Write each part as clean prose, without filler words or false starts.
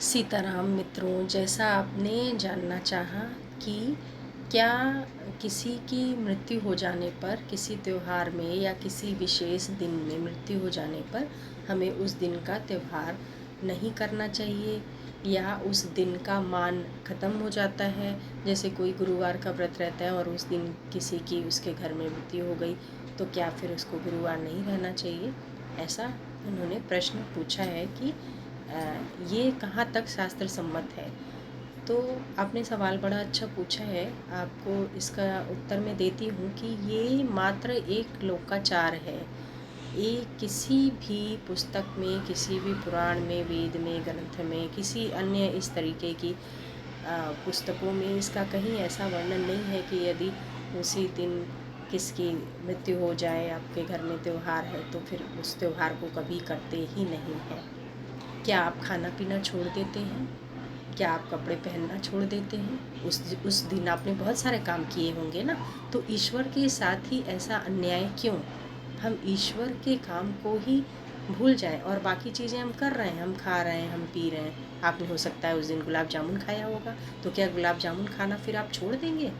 सीताराम मित्रों, जैसा आपने जानना चाहा कि क्या किसी की मृत्यु हो जाने पर, किसी त्यौहार में या किसी विशेष दिन में मृत्यु हो जाने पर हमें उस दिन का त्यौहार नहीं करना चाहिए या उस दिन का मान ख़त्म हो जाता है। जैसे कोई गुरुवार का व्रत रहता है और उस दिन किसी की उसके घर में मृत्यु हो गई तो क्या फिर उसको गुरुवार नहीं रहना चाहिए? ऐसा उन्होंने प्रश्न पूछा है कि ये कहाँ तक शास्त्र सम्मत है। तो आपने सवाल बड़ा अच्छा पूछा है। आपको इसका उत्तर मैं देती हूँ कि ये मात्र एक लोकाचार है। ये किसी भी पुस्तक में, किसी भी पुराण में, वेद में, ग्रंथ में, किसी अन्य इस तरीके की पुस्तकों में इसका कहीं ऐसा वर्णन नहीं है कि यदि उसी दिन किसकी मृत्यु हो जाए, आपके घर में त्यौहार है तो फिर उस त्यौहार को कभी करते ही नहीं हैं। क्या आप खाना पीना छोड़ देते हैं? क्या आप कपड़े पहनना छोड़ देते हैं? उस दिन आपने बहुत सारे काम किए होंगे ना, तो ईश्वर के साथ ही ऐसा अन्याय क्यों? हम ईश्वर के काम को ही भूल जाएं और बाकी चीज़ें हम कर रहे हैं, हम खा रहे हैं, हम पी रहे हैं। आपने हो सकता है उस दिन गुलाब जामुन खाया होगा, तो क्या गुलाब जामुन खाना फिर आप छोड़ देंगे?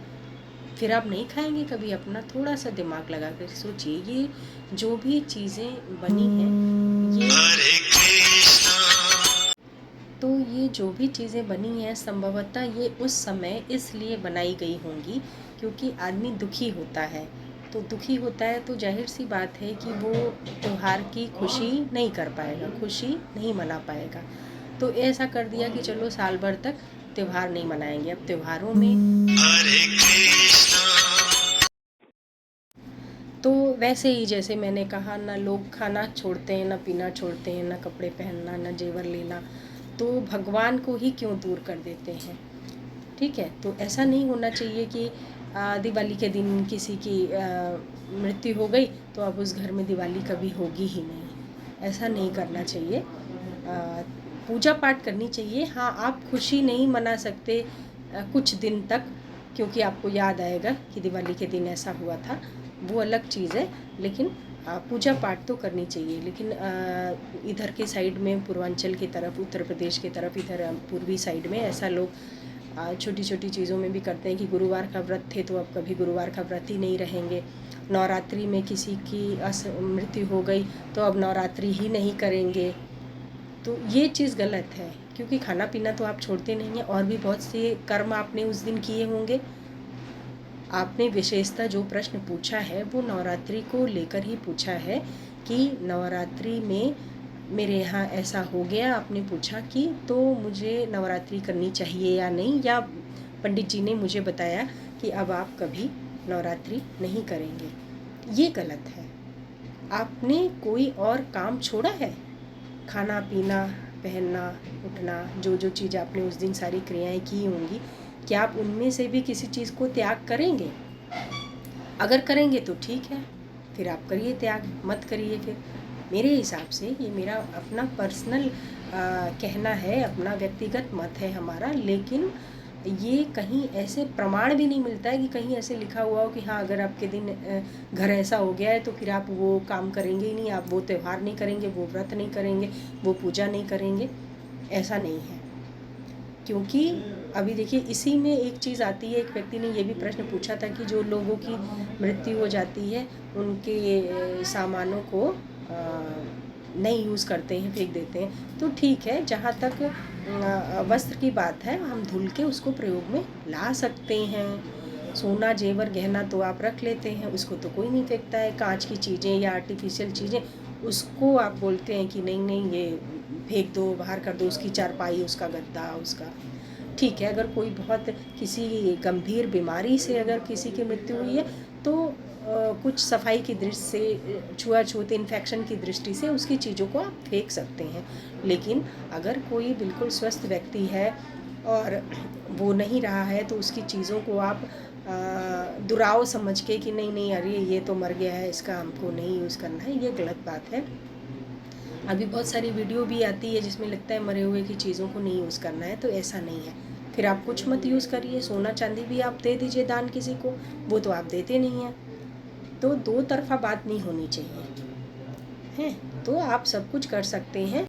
फिर आप नहीं खाएंगे कभी? अपना थोड़ा सा दिमाग लगा कर सोचिए। ये जो भी चीज़ें बनी हैं, ये जो भी चीज़ें बनी हैं संभवतः ये उस समय इसलिए बनाई गई होंगी क्योंकि आदमी दुखी होता है। तो दुखी होता है तो जाहिर सी बात है कि वो त्यौहार की खुशी नहीं कर पाएगा, खुशी नहीं मना पाएगा। तो ऐसा कर दिया कि चलो साल भर तक त्यौहार नहीं मनाएंगे। अब त्योहारों में तो वैसे ही जैसे मैंने कहा, ना लोग खाना छोड़ते हैं, ना पीना छोड़ते हैं, ना कपड़े पहनना, ना जेवर लेना, तो भगवान को ही क्यों दूर कर देते हैं? ठीक है, तो ऐसा नहीं होना चाहिए कि दिवाली के दिन किसी की मृत्यु हो गई तो अब उस घर में दिवाली कभी होगी ही नहीं। ऐसा नहीं करना चाहिए। पूजा पाठ करनी चाहिए। हाँ, आप खुशी नहीं मना सकते कुछ दिन तक, क्योंकि आपको याद आएगा कि दिवाली के दिन ऐसा हुआ था, वो अलग चीज़ है। लेकिन पूजा पाठ तो करनी चाहिए। लेकिन इधर के साइड में, पूर्वांचल की तरफ, उत्तर प्रदेश की तरफ, इधर पूर्वी साइड में ऐसा लोग छोटी छोटी चीज़ों में भी करते हैं कि गुरुवार का व्रत थे तो अब कभी गुरुवार का व्रत ही नहीं रहेंगे। नवरात्रि में किसी की मृत्यु हो गई तो अब नवरात्रि ही नहीं करेंगे। तो ये चीज़ गलत है, क्योंकि खाना पीना तो आप छोड़ते नहीं हैं और भी बहुत से कर्म आपने उस दिन किए होंगे। आपने विशेषता जो प्रश्न पूछा है वो नवरात्रि को लेकर ही पूछा है कि नवरात्रि में मेरे यहाँ ऐसा हो गया। आपने पूछा कि तो मुझे नवरात्रि करनी चाहिए या नहीं, या पंडित जी ने मुझे बताया कि अब आप कभी नवरात्रि नहीं करेंगे। ये गलत है। आपने कोई और काम छोड़ा है? खाना पीना, पहनना, उठना, जो जो चीज़ आपने उस दिन सारी क्रियाएं की होंगी, क्या आप उनमें से भी किसी चीज़ को त्याग करेंगे? अगर करेंगे तो ठीक है, फिर आप करिए त्याग, मत करिए फिर। मेरे हिसाब से ये मेरा अपना पर्सनल कहना है, अपना व्यक्तिगत मत है हमारा। लेकिन ये कहीं ऐसे प्रमाण भी नहीं मिलता है कि कहीं ऐसे लिखा हुआ हो कि हाँ, अगर आपके दिन घर ऐसा हो गया है तो फिर आप वो काम करेंगे ही नहीं, आप वो त्यौहार नहीं करेंगे, वो व्रत नहीं करेंगे, वो पूजा नहीं करेंगे। ऐसा नहीं है। क्योंकि अभी देखिए, इसी में एक चीज़ आती है। एक व्यक्ति ने ये भी प्रश्न पूछा था कि जो लोगों की मृत्यु हो जाती है उनके सामानों को नहीं यूज़ करते हैं, फेंक देते हैं। तो ठीक है, जहाँ तक वस्त्र की बात है, हम धुल के उसको प्रयोग में ला सकते हैं। सोना जेवर गहना तो आप रख लेते हैं, उसको तो कोई नहीं फेंकता है। कांच की चीज़ें या आर्टिफिशियल चीज़ें, उसको आप बोलते हैं कि नहीं नहीं ये फेंक दो, बाहर कर दो, उसकी चारपाई, उसका गद्दा, उसका। ठीक है, अगर कोई बहुत किसी गंभीर बीमारी से अगर किसी की मृत्यु हुई है तो कुछ सफाई की दृष्टि से, छुआछूत इन्फेक्शन की दृष्टि से उसकी चीज़ों को आप फेंक सकते हैं। लेकिन अगर कोई बिल्कुल स्वस्थ व्यक्ति है और वो नहीं रहा है तो उसकी चीज़ों को आप दुराव समझ के कि नहीं नहीं, अरे ये तो मर गया है, इसका हमको नहीं यूज़ करना है, ये गलत बात है। अभी बहुत सारी वीडियो भी आती है जिसमें लगता है मरे हुए की चीज़ों को नहीं यूज़ करना है, तो ऐसा नहीं है। फिर आप कुछ मत यूज़ करिए। सोना चांदी भी आप दे दीजिए दान किसी को, वो तो आप देते नहीं हैं। तो दो तरफा बात नहीं होनी चाहिए, हैं? तो आप सब कुछ कर सकते हैं।